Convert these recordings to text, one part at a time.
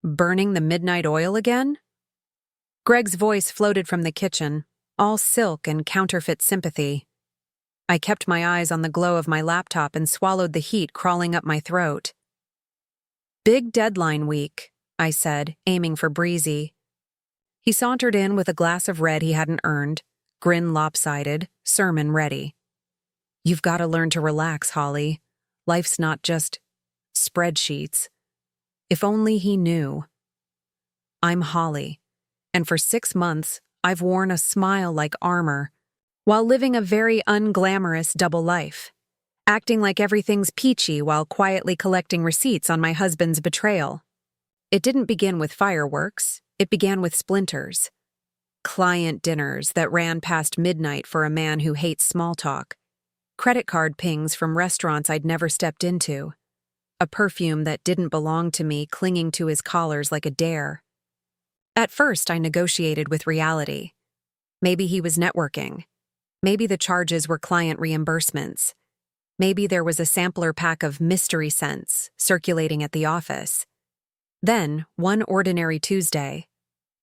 Burning the midnight oil again? Greg's voice floated from the kitchen, all silk and counterfeit sympathy. I kept my eyes on the glow of my laptop and swallowed the heat crawling up my throat. Big deadline week, I said, aiming for breezy. He sauntered in with a glass of red he hadn't earned, grin lopsided, sermon ready. You've got to learn to relax, Holly. Life's not just spreadsheets. If only he knew. I'm Holly, and for 6 months, I've worn a smile like armor, while living a very unglamorous double life, acting like everything's peachy while quietly collecting receipts on my husband's betrayal. It didn't begin with fireworks, it began with splinters. Client dinners that ran past midnight for a man who hates small talk. Credit card pings from restaurants I'd never stepped into. A perfume that didn't belong to me clinging to his collars like a dare. At first, I negotiated with reality. Maybe he was networking. Maybe the charges were client reimbursements. Maybe there was a sampler pack of mystery scents circulating at the office. Then, one ordinary Tuesday,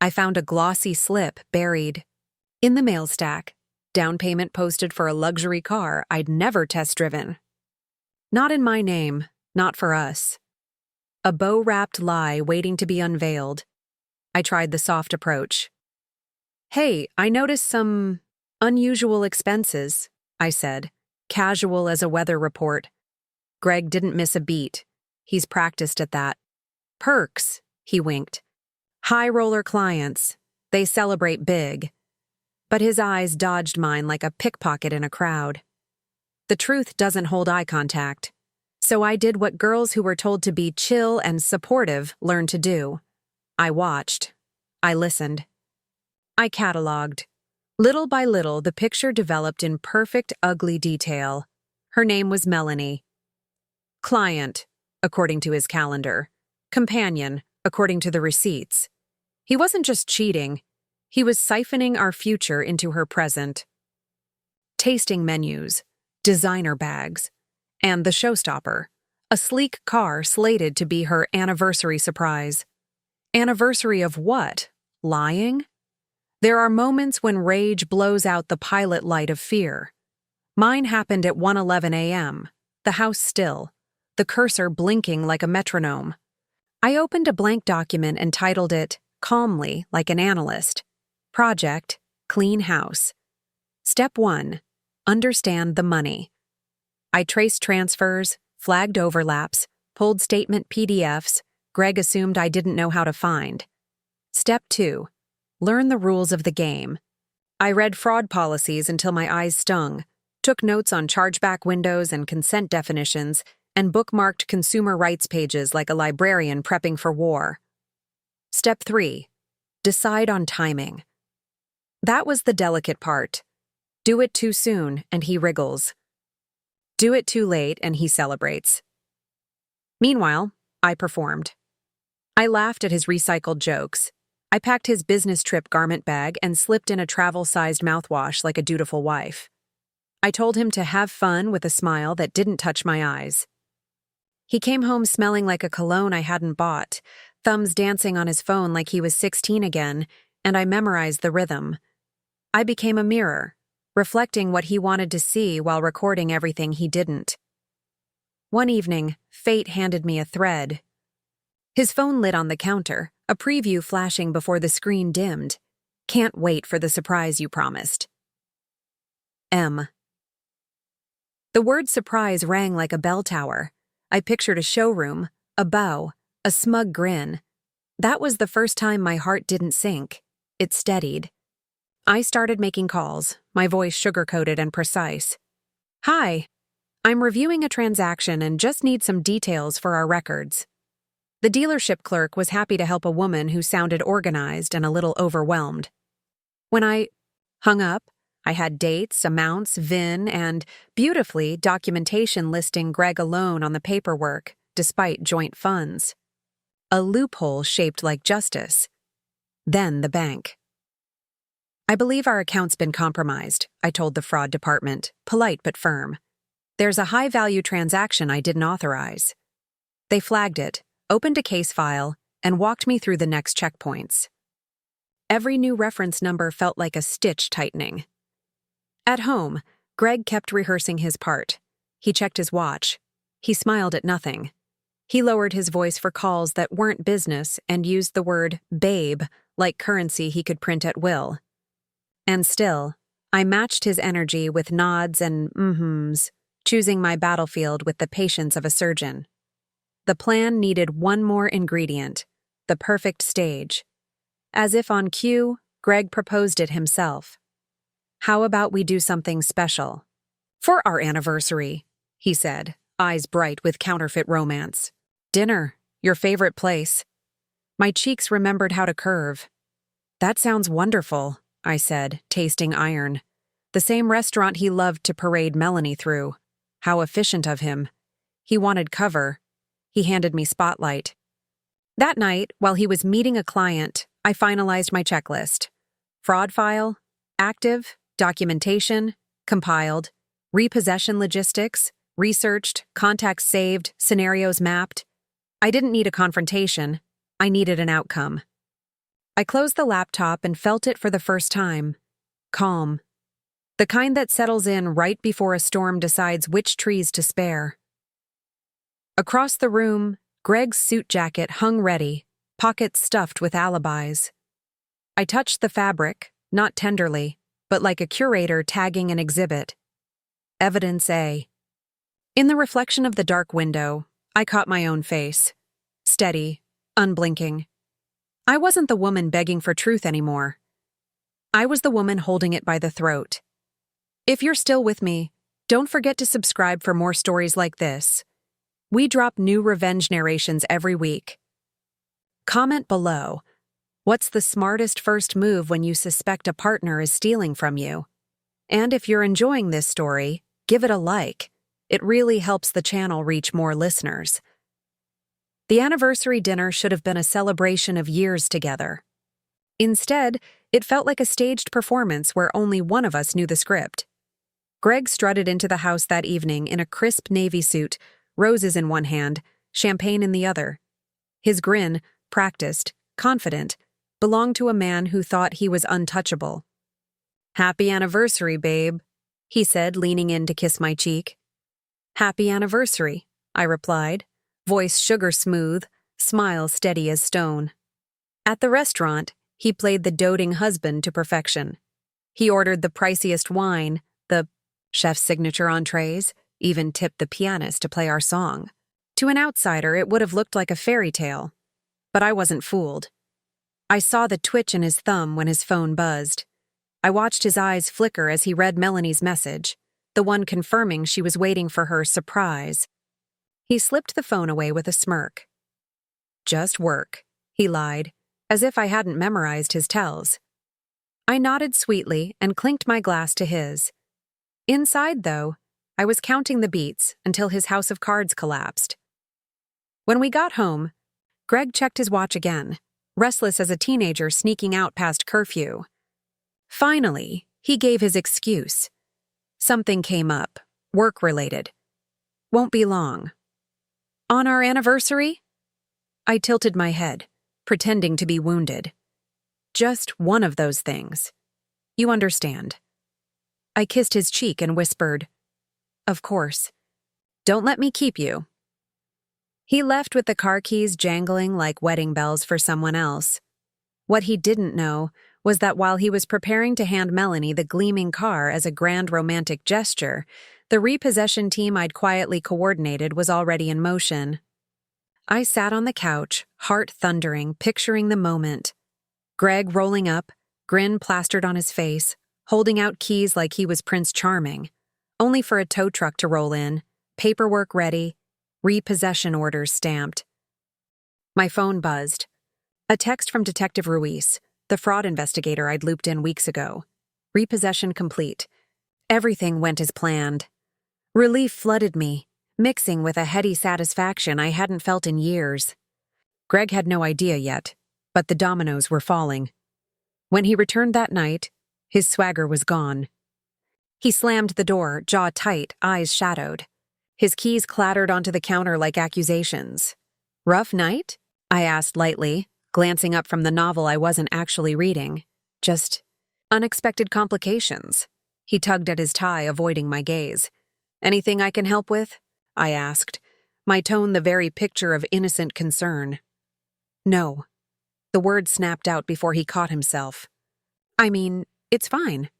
I found a glossy slip buried in the mail stack, down payment posted for a luxury car I'd never test-driven. Not in my name, not for us. A bow-wrapped lie waiting to be unveiled. I tried the soft approach. Hey, I noticed some unusual expenses, I said, casual as a weather report. Greg didn't miss a beat. He's practiced at that. Perks, he winked. High-roller clients. They celebrate big. But his eyes dodged mine like a pickpocket in a crowd. The truth doesn't hold eye contact. So I did what girls who were told to be chill and supportive learn to do. I watched. I listened. I cataloged. Little by little, the picture developed in perfect, ugly detail. Her name was Melanie. Client, according to his calendar. Companion, according to the receipts. He wasn't just cheating. He was siphoning our future into her present. Tasting menus, designer bags, and the showstopper, a sleek car slated to be her anniversary surprise. Anniversary of what? Lying? There are moments when rage blows out the pilot light of fear. Mine happened at 1:11 a.m., the house still, the cursor blinking like a metronome. I opened a blank document and titled it, calmly, like an analyst, Project, Clean House. Step 1, understand the money. I traced transfers, flagged overlaps, pulled statement PDFs. Greg assumed I didn't know how to find. Step 2, learn the rules of the game. I read fraud policies until my eyes stung, took notes on chargeback windows and consent definitions, and bookmarked consumer rights pages like a librarian prepping for war. Step 3, decide on timing. That was the delicate part. Do it too soon, and he wriggles. Do it too late, and he celebrates. Meanwhile, I performed. I laughed at his recycled jokes. I packed his business trip garment bag and slipped in a travel-sized mouthwash like a dutiful wife. I told him to have fun with a smile that didn't touch my eyes. He came home smelling like a cologne I hadn't bought, thumbs dancing on his phone like he was 16 again, and I memorized the rhythm. I became a mirror, reflecting what he wanted to see while recording everything he didn't. One evening, fate handed me a thread. His phone lit on the counter, a preview flashing before the screen dimmed. Can't wait for the surprise you promised. M. The word surprise rang like a bell tower. I pictured a showroom, a bow, a smug grin. That was the first time my heart didn't sink. It steadied. I started making calls, my voice sugar-coated and precise. Hi, I'm reviewing a transaction and just need some details for our records. The dealership clerk was happy to help a woman who sounded organized and a little overwhelmed. When I hung up, I had dates, amounts, VIN, and, beautifully, documentation listing Greg alone on the paperwork, despite joint funds. A loophole shaped like justice. Then the bank. I believe our account's been compromised, I told the fraud department, polite but firm. There's a high-value transaction I didn't authorize. They flagged it, opened a case file, and walked me through the next checkpoints. Every new reference number felt like a stitch tightening. At home, Greg kept rehearsing his part. He checked his watch. He smiled at nothing. He lowered his voice for calls that weren't business and used the word babe like currency he could print at will. And still, I matched his energy with nods and mm-hms, choosing my battlefield with the patience of a surgeon. The plan needed one more ingredient, the perfect stage. As if on cue, Greg proposed it himself. "How about we do something special?" "For our anniversary," he said, eyes bright with counterfeit romance. "Dinner, your favorite place." My cheeks remembered how to curve. "That sounds wonderful," I said, tasting iron. The same restaurant he loved to parade Melanie through. How efficient of him. He wanted cover. He handed me spotlight. That night, while he was meeting a client, I finalized my checklist. Fraud file, active, documentation, compiled, repossession logistics, researched, contacts saved, scenarios mapped. I didn't need a confrontation. I needed an outcome. I closed the laptop and felt it for the first time. Calm. The kind that settles in right before a storm decides which trees to spare. Across the room, Greg's suit jacket hung ready, pockets stuffed with alibis. I touched the fabric, not tenderly, but like a curator tagging an exhibit. Evidence A. In the reflection of the dark window, I caught my own face. Steady, unblinking. I wasn't the woman begging for truth anymore. I was the woman holding it by the throat. If you're still with me, don't forget to subscribe for more stories like this. We drop new revenge narrations every week. Comment below. What's the smartest first move when you suspect a partner is stealing from you? And if you're enjoying this story, give it a like. It really helps the channel reach more listeners. The anniversary dinner should have been a celebration of years together. Instead, it felt like a staged performance where only one of us knew the script. Greg strutted into the house that evening in a crisp navy suit, roses in one hand, champagne in the other. His grin, practiced, confident, belonged to a man who thought he was untouchable. "Happy anniversary, babe," he said, leaning in to kiss my cheek. "Happy anniversary," I replied, voice sugar smooth, smile steady as stone. At the restaurant, he played the doting husband to perfection. He ordered the priciest wine, the chef's signature entrees, even tipped the pianist to play our song. To an outsider, it would have looked like a fairy tale. But I wasn't fooled. I saw the twitch in his thumb when his phone buzzed. I watched his eyes flicker as he read Melanie's message, the one confirming she was waiting for her surprise. He slipped the phone away with a smirk. "Just work," he lied, as if I hadn't memorized his tells. I nodded sweetly and clinked my glass to his. Inside, though, I was counting the beats until his house of cards collapsed. When we got home, Greg checked his watch again, restless as a teenager sneaking out past curfew. Finally, he gave his excuse. Something came up, work-related. "Won't be long." "On our anniversary?" I tilted my head, pretending to be wounded. "Just one of those things. You understand." I kissed his cheek and whispered, "Of course. Don't let me keep you." He left with the car keys jangling like wedding bells for someone else. What he didn't know was that while he was preparing to hand Melanie the gleaming car as a grand romantic gesture, the repossession team I'd quietly coordinated was already in motion. I sat on the couch, heart thundering, picturing the moment. Greg rolling up, grin plastered on his face, holding out keys like he was Prince Charming, only for a tow truck to roll in, paperwork ready, repossession orders stamped. My phone buzzed. A text from Detective Ruiz, the fraud investigator I'd looped in weeks ago. Repossession complete. Everything went as planned. Relief flooded me, mixing with a heady satisfaction I hadn't felt in years. Greg had no idea yet, but the dominoes were falling. When he returned that night, his swagger was gone. He slammed the door, jaw tight, eyes shadowed. His keys clattered onto the counter like accusations. "Rough night?" I asked lightly, glancing up from the novel I wasn't actually reading. Just unexpected complications. He tugged at his tie, avoiding my gaze. Anything I can help with? I asked, my tone the very picture of innocent concern. No. The word snapped out before he caught himself. I mean, it's fine.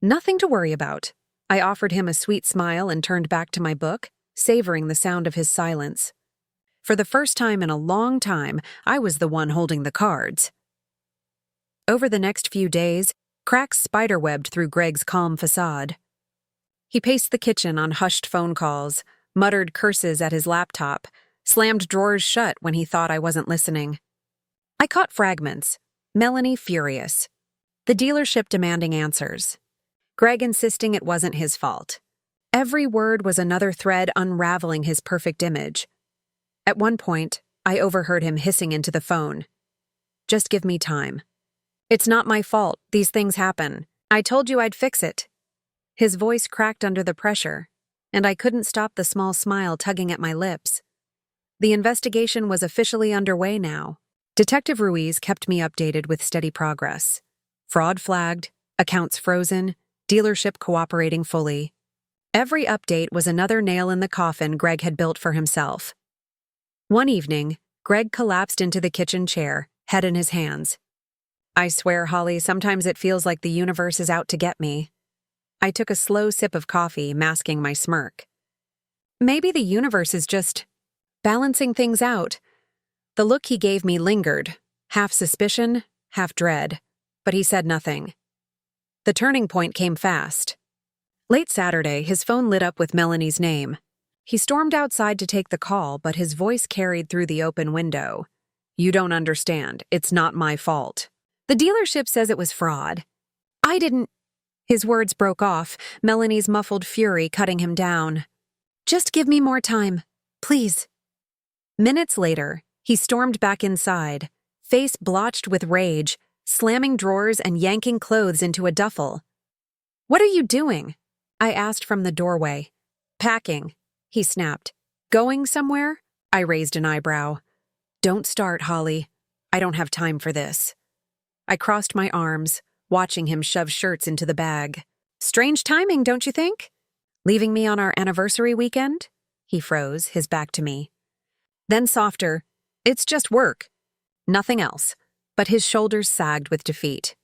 Nothing to worry about. I offered him a sweet smile and turned back to my book, savoring the sound of his silence. For the first time in a long time, I was the one holding the cards. Over the next few days, cracks spiderwebbed through Greg's calm facade. He paced the kitchen on hushed phone calls, muttered curses at his laptop, slammed drawers shut when he thought I wasn't listening. I caught fragments. Melanie furious. The dealership demanding answers. Greg insisting it wasn't his fault. Every word was another thread unraveling his perfect image. At one point, I overheard him hissing into the phone. Just give me time. It's not my fault. These things happen. I told you I'd fix it. His voice cracked under the pressure, and I couldn't stop the small smile tugging at my lips. The investigation was officially underway now. Detective Ruiz kept me updated with steady progress. Fraud flagged, accounts frozen, dealership cooperating fully. Every update was another nail in the coffin Greg had built for himself. One evening, Greg collapsed into the kitchen chair, head in his hands. I swear, Holly, sometimes it feels like the universe is out to get me. I took a slow sip of coffee, masking my smirk. Maybe the universe is just balancing things out. The look he gave me lingered, half suspicion, half dread, but he said nothing. The turning point came fast. Late Saturday, his phone lit up with Melanie's name. He stormed outside to take the call, but his voice carried through the open window. You don't understand. It's not my fault. The dealership says it was fraud. I didn't. His words broke off, Melanie's muffled fury cutting him down. Just give me more time, please. Minutes later, he stormed back inside, face blotched with rage, slamming drawers and yanking clothes into a duffel. What are you doing? I asked from the doorway. Packing, he snapped. Going somewhere? I raised an eyebrow. Don't start, Holly. I don't have time for this. I crossed my arms, watching him shove shirts into the bag. Strange timing, don't you think? Leaving me on our anniversary weekend? He froze, his back to me. Then softer, it's just work. Nothing else. But his shoulders sagged with defeat.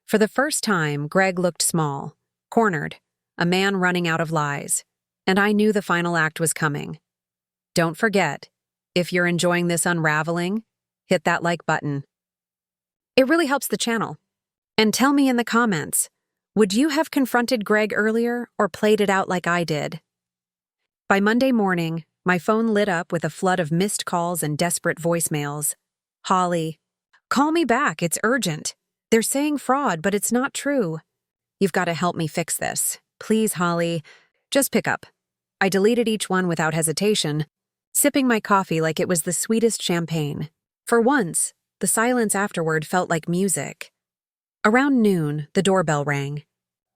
For the first time, Greg looked small, cornered, a man running out of lies. And I knew the final act was coming. Don't forget, if you're enjoying this unraveling, hit that like button. It really helps the channel. And tell me in the comments, would you have confronted Greg earlier or played it out like I did? By Monday morning, my phone lit up with a flood of missed calls and desperate voicemails. Holly, call me back, it's urgent. They're saying fraud, but it's not true. You've got to help me fix this. Please, Holly, just pick up. I deleted each one without hesitation, sipping my coffee like it was the sweetest champagne. For once, the silence afterward felt like music. Around noon, the doorbell rang.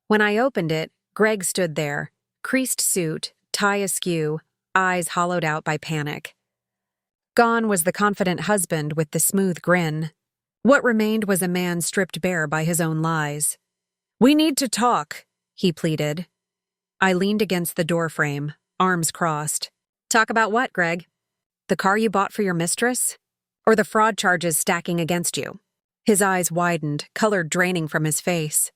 When I opened it, Greg stood there, creased suit, tie askew, eyes hollowed out by panic. Gone was the confident husband with the smooth grin. What remained was a man stripped bare by his own lies. We need to talk, he pleaded. I leaned against the doorframe, arms crossed. Talk about what, Greg? The car you bought for your mistress? Or the fraud charges stacking against you? His eyes widened, color draining from his face.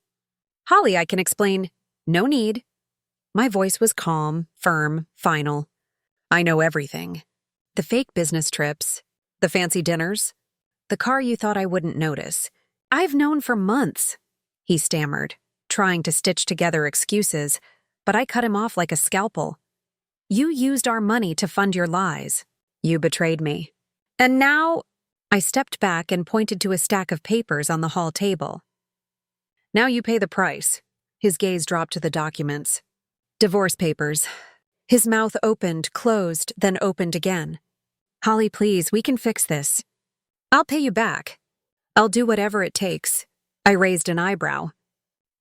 Holly, I can explain. No need. My voice was calm, firm, final. I know everything. The fake business trips, the fancy dinners, the car you thought I wouldn't notice. I've known for months, he stammered, trying to stitch together excuses, but I cut him off like a scalpel. You used our money to fund your lies. You betrayed me. And now, I stepped back and pointed to a stack of papers on the hall table. Now you pay the price. His gaze dropped to the documents. Divorce papers. His mouth opened, closed, then opened again. Holly, please, we can fix this. I'll pay you back. I'll do whatever it takes. I raised an eyebrow.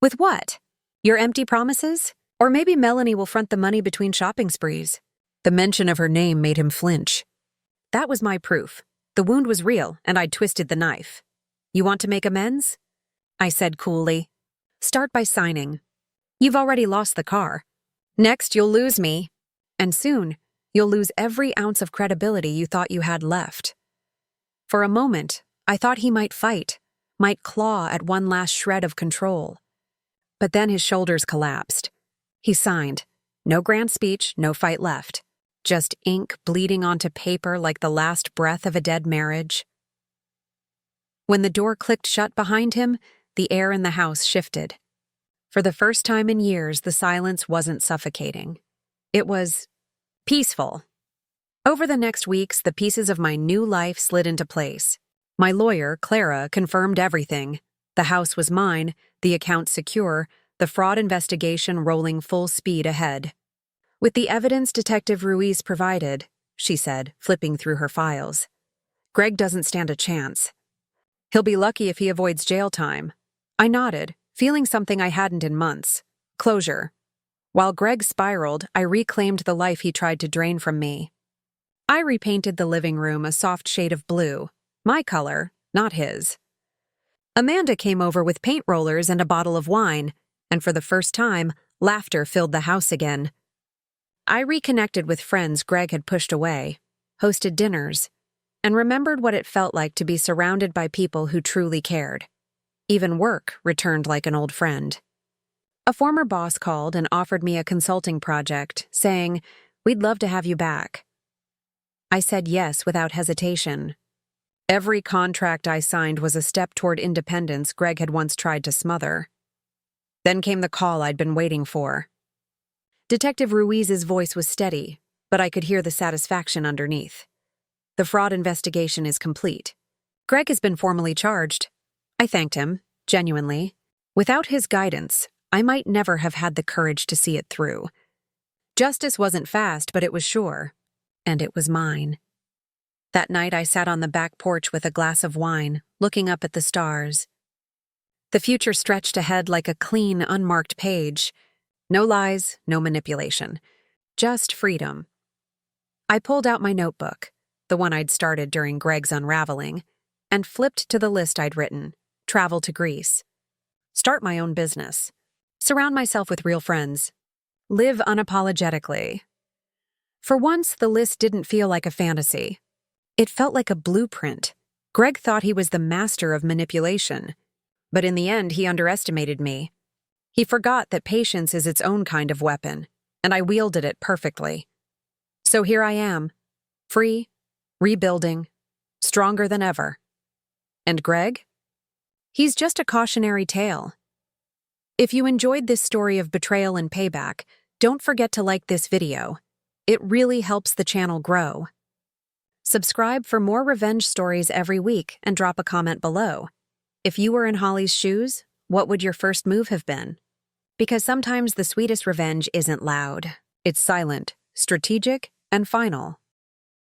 With what? Your empty promises? Or maybe Melanie will front the money between shopping sprees. The mention of her name made him flinch. That was my proof. The wound was real, and I'd twisted the knife. You want to make amends? I said coolly. Start by signing. You've already lost the car. Next, you'll lose me. And soon, you'll lose every ounce of credibility you thought you had left. For a moment, I thought he might fight, might claw at one last shred of control. But then his shoulders collapsed. He signed. No grand speech, no fight left. Just ink bleeding onto paper like the last breath of a dead marriage. When the door clicked shut behind him, the air in the house shifted. For the first time in years, the silence wasn't suffocating. It was peaceful. Over the next weeks, the pieces of my new life slid into place. My lawyer, Clara, confirmed everything. The house was mine, the account secure, the fraud investigation rolling full speed ahead. With the evidence Detective Ruiz provided, she said, flipping through her files, Greg doesn't stand a chance. He'll be lucky if he avoids jail time. I nodded, feeling something I hadn't in months. Closure. While Greg spiraled, I reclaimed the life he tried to drain from me. I repainted the living room a soft shade of blue, my color, not his. Amanda came over with paint rollers and a bottle of wine, and for the first time, laughter filled the house again. I reconnected with friends Greg had pushed away, hosted dinners, and remembered what it felt like to be surrounded by people who truly cared. Even work returned like an old friend. A former boss called and offered me a consulting project, saying, "We'd love to have you back." I said yes without hesitation. Every contract I signed was a step toward independence Greg had once tried to smother. Then came the call I'd been waiting for. Detective Ruiz's voice was steady, but I could hear the satisfaction underneath. The fraud investigation is complete. Greg has been formally charged. I thanked him, genuinely. Without his guidance, I might never have had the courage to see it through. Justice wasn't fast, but it was sure. And it was mine. That night I sat on the back porch with a glass of wine, looking up at the stars. The future stretched ahead like a clean, unmarked page. No lies, no manipulation. Just freedom. I pulled out my notebook, the one I'd started during Greg's unraveling, and flipped to the list I'd written. Travel to Greece. Start my own business. Surround myself with real friends. Live unapologetically. For once, the list didn't feel like a fantasy. It felt like a blueprint. Greg thought he was the master of manipulation. But in the end, he underestimated me. He forgot that patience is its own kind of weapon, and I wielded it perfectly. So here I am, free, rebuilding, stronger than ever. And Greg? He's just a cautionary tale. If you enjoyed this story of betrayal and payback, don't forget to like this video. It really helps the channel grow. Subscribe for more revenge stories every week and drop a comment below. If you were in Holly's shoes, what would your first move have been? Because sometimes the sweetest revenge isn't loud. It's silent, strategic, and final.